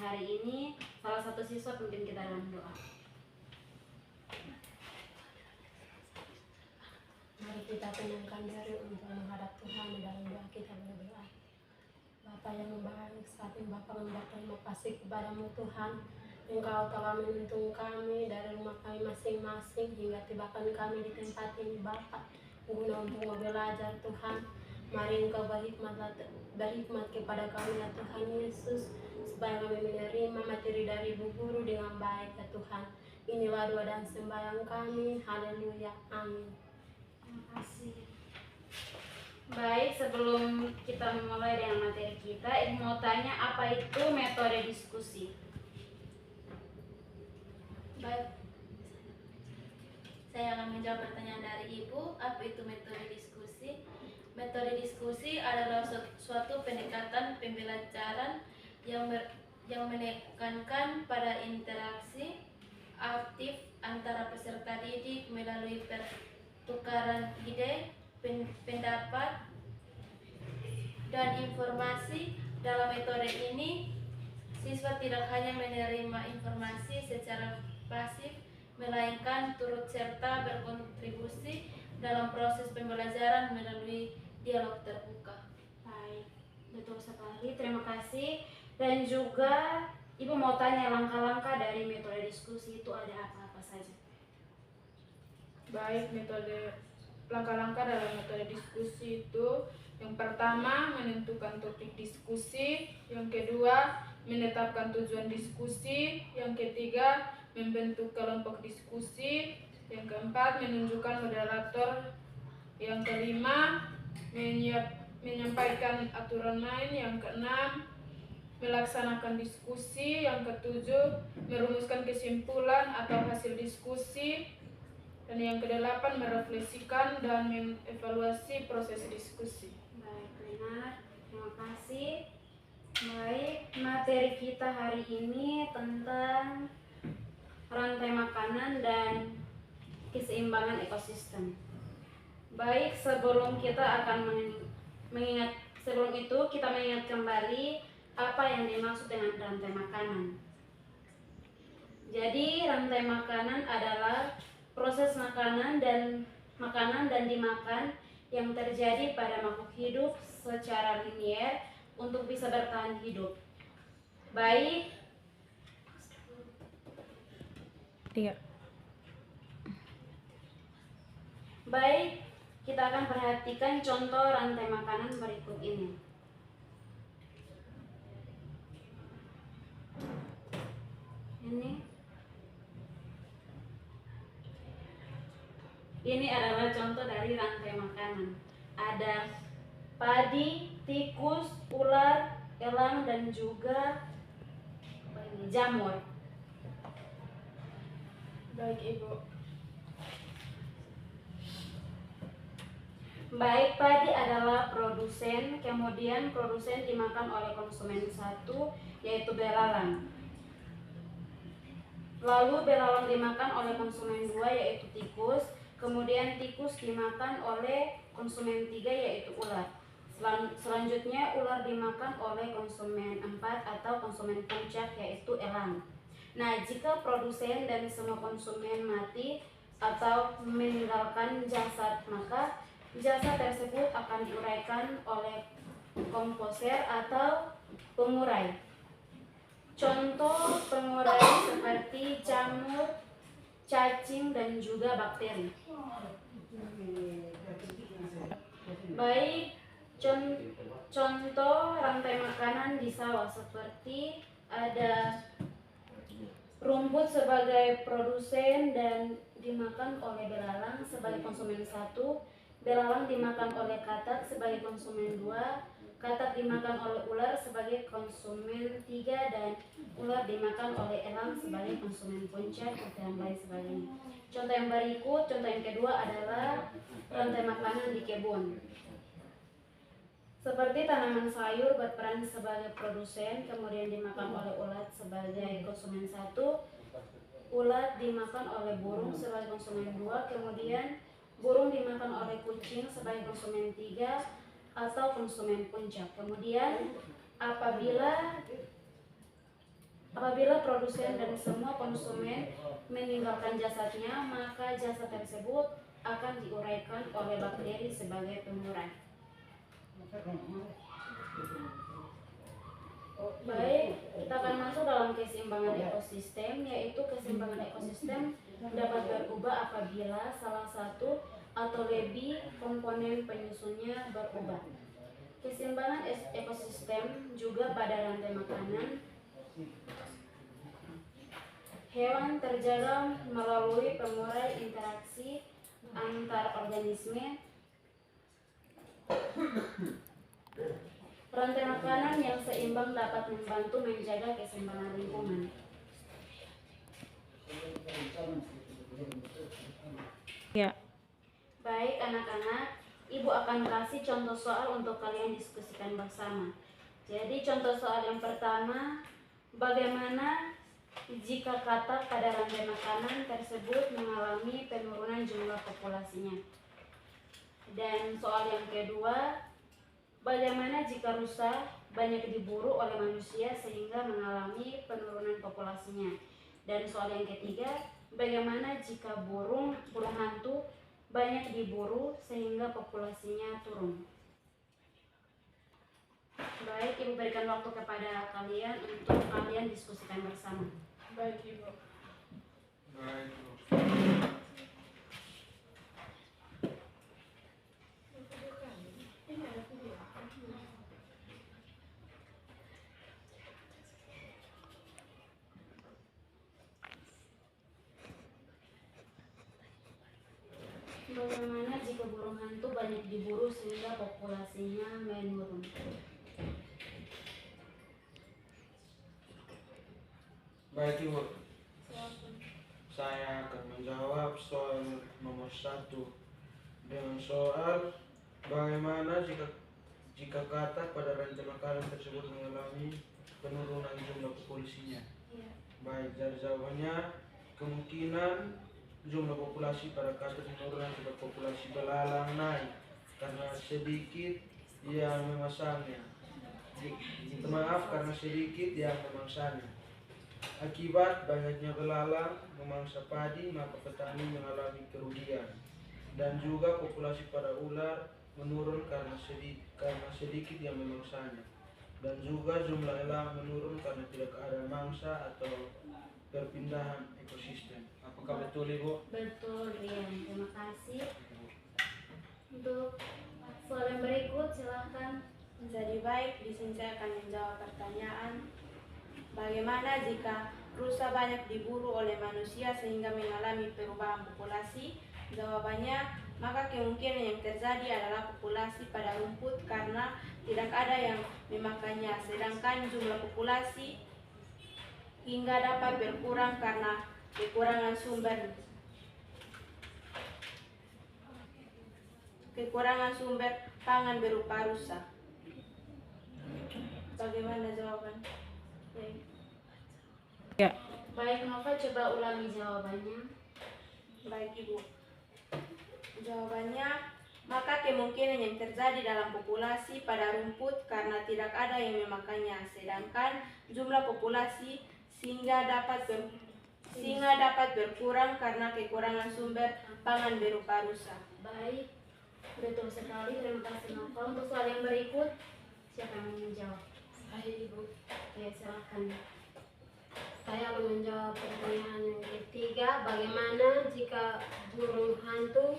hari ini, salah satu siswa pimpin kita dalam doa. Mari kita tenangkan diri untuk menghadap Tuhan di dalam doa kita berdoa. Bapa yang baik, saat ini Bapa terima kasih kepadamu Tuhan. Engkau telah menuntun kami dari rumah kami masing-masing hingga tibakan kami di tempat ini Bapa, guna untuk belajar Tuhan. Mari Engkau berhikmat kepada kami ya Tuhan Yesus, supaya kami menerima materi dari Ibu Guru dengan baik ya Tuhan. Inilah doa dan sembahyang kami. Haleluya. Amin. Terima kasih. Baik, sebelum kita memulai dengan materi kita, Ibu mau tanya apa itu metode diskusi? Baik, saya akan menjawab pertanyaan dari Ibu. Apa itu metode diskusi? Metode diskusi adalah suatu pendekatan pembelajaran yang menekankan pada interaksi aktif antara peserta didik melalui pertukaran ide, pendapat, dan informasi. Dalam metode ini, siswa tidak hanya menerima informasi secara pasif, melainkan turut serta berkontribusi dalam proses pembelajaran melalui dialog terbuka. Baik, betul sekali. Terima kasih. Dan juga Ibu mau tanya langkah-langkah dari metode diskusi itu ada apa-apa saja? Baik, langkah-langkah dalam metode diskusi itu yang pertama menentukan topik diskusi, yang kedua menetapkan tujuan diskusi, yang ketiga membentuk kelompok diskusi, yang keempat menunjukkan moderator, yang kelima menyampaikan aturan main, yang keenam melaksanakan diskusi, yang ketujuh merumuskan kesimpulan atau hasil diskusi, dan yang kedelapan merefleksikan dan mengevaluasi proses diskusi. Baik, benar. Terima kasih. Baik, materi kita hari ini tentang rantai makanan dan keseimbangan ekosistem. Baik, sebelum itu kita mengingat kembali apa yang dimaksud dengan rantai makanan. Jadi, rantai makanan adalah proses makanan dan dimakan yang terjadi pada makhluk hidup secara linier untuk bisa bertahan hidup. Baik, kita akan perhatikan contoh rantai makanan berikut ini. Ini adalah contoh dari rantai makanan. Ada padi, tikus, ular, elang, dan juga jamur. Baik, Ibu. Baik, padi adalah produsen, kemudian produsen dimakan oleh konsumen satu, yaitu belalang. Lalu belalang dimakan oleh konsumen dua, yaitu tikus. Kemudian tikus dimakan oleh konsumen tiga, yaitu ular. Selanjutnya ular dimakan oleh konsumen 4 atau konsumen puncak, yaitu elang. Nah, jika produsen dan semua konsumen mati atau meninggalkan jasad, maka jasad tersebut akan diuraikan oleh komposer atau pengurai. Contoh pengurai seperti jamur, cacing, dan juga bakteri. Baik, contoh rantai makanan di sawah seperti ada rumput sebagai produsen dan dimakan oleh belalang sebagai konsumen satu, belalang dimakan oleh katak sebagai konsumen dua, katak dimakan oleh ular sebagai konsumen tiga, dan ular dimakan oleh elang sebagai konsumen puncak, dan lain sebagainya. Contoh yang berikut, contoh yang kedua adalah rantai makanan di kebun. Seperti tanaman sayur berperan sebagai produsen, kemudian dimakan oleh ulat sebagai konsumen satu, ulat dimakan oleh burung sebagai konsumen dua, kemudian burung dimakan oleh kucing sebagai konsumen tiga atau konsumen puncak. Kemudian apabila Apabila produsen dan semua konsumen meninggalkan jasadnya, maka jasad tersebut akan diuraikan oleh bakteri sebagai pengurai. Baik, kita akan masuk dalam keseimbangan ekosistem, yaitu keseimbangan ekosistem dapat berubah apabila salah satu atau lebih komponen penyusunnya berubah. Keseimbangan ekosistem juga pada rantai makanan hewan terjaga melalui pengurai interaksi antar organisme. Rantai makanan yang seimbang dapat membantu menjaga keseimbangan lingkungan. Ya. Baik anak-anak, Ibu akan kasih contoh soal untuk kalian diskusikan bersama. Jadi contoh soal yang pertama, bagaimana jika katak pada rantai makanan tersebut mengalami penurunan jumlah populasinya. Dan soal yang kedua, bagaimana jika rusa banyak diburu oleh manusia sehingga mengalami penurunan populasinya. Dan soal yang ketiga, bagaimana jika burung hantu banyak diburu sehingga populasinya turun. Baik, Ibu berikan waktu kepada kalian untuk kalian diskusikan bersama. Baik, Ibu. Baik, Bu. Bagaimana jika burung hantu banyak diburu sehingga populasinya menurun? Baik, Ibu. Saya akan menjawab soal nomor 1 dengan soal bagaimana jika katak pada rantai makanan tersebut mengalami penurunan jumlah populasinya. Baik, jadi jawabannya kemungkinan jumlah populasi pada katak menurun akibat populasi belalang naik karena sedikit yang memasangnya. Karena sedikit yang memangsanya. Akibat banyaknya belalang memangsa padi, maka petani mengalami kerugian. Dan juga populasi pada ular menurun karena sedikit yang memangsanya. Dan juga jumlah elang menurun karena tidak ada mangsa atau perpindahan ekosistem. Apakah betul, Ibu? Betul, Rian. Terima kasih. Untuk soal yang berikut, silahkan. Jadi baik, di sini saya akan menjawab pertanyaan bagaimana jika rusa banyak diburu oleh manusia sehingga mengalami perubahan populasi? Jawabannya, maka kemungkinan yang terjadi adalah populasi pada rumput karena tidak ada yang memakannya, sedangkan jumlah populasi hingga dapat berkurang karena kekurangan sumber pangan berupa rusa. Bagaimana jawaban? Ya. Baik, Nova, coba ulangi jawabannya. Baik, Ibu. Jawabannya, maka kemungkinan yang terjadi dalam populasi pada rumput karena tidak ada yang memakannya, sedangkan jumlah populasi sehingga dapat berkurang karena kekurangan sumber pangan berupa rusa. Baik, betul sekali. Terima kasih, Nova. Untuk soal yang berikut, siapa yang mau menjawab? Saya, Ibu. Oke, silahkan. Saya akan menjawab pertanyaan yang ketiga, bagaimana jika burung hantu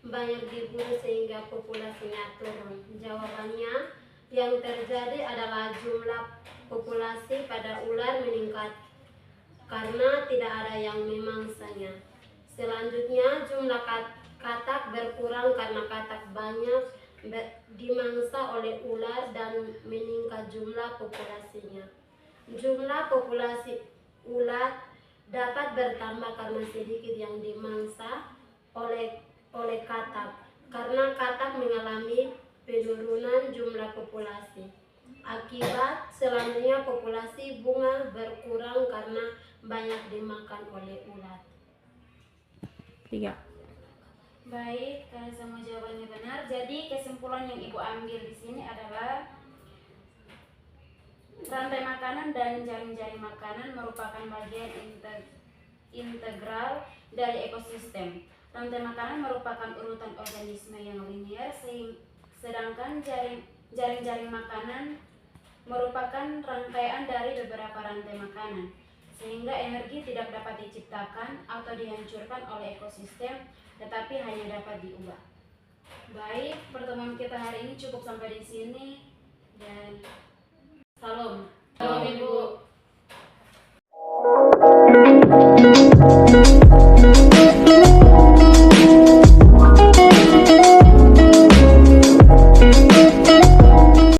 banyak diburu sehingga populasinya turun? Jawabannya, yang terjadi adalah jumlah populasi pada ular meningkat karena tidak ada yang memangsanya. Selanjutnya, jumlah katak berkurang karena katak banyak dimangsa oleh ular dan meningkat jumlah populasinya. Jumlah populasi ular dapat bertambah karena sedikit yang dimangsa oleh katak, karena katak mengalami penurunan jumlah populasi. Akibat selanjutnya populasi bunga berkurang karena banyak dimakan oleh ulat. 3. Baik, kalian semua jawabannya benar. Jadi kesimpulan yang Ibu ambil di sini adalah Rantai makanan dan jaring-jaring makanan merupakan bagian integral dari ekosistem. Rantai makanan merupakan urutan organisme yang linear, sedangkan jaring-jaring makanan merupakan rangkaian dari beberapa rantai makanan, sehingga energi tidak dapat diciptakan atau dihancurkan oleh ekosistem, tetapi hanya dapat diubah. Baik, pertemuan kita hari ini cukup sampai di sini dan salam. Salam Ibu.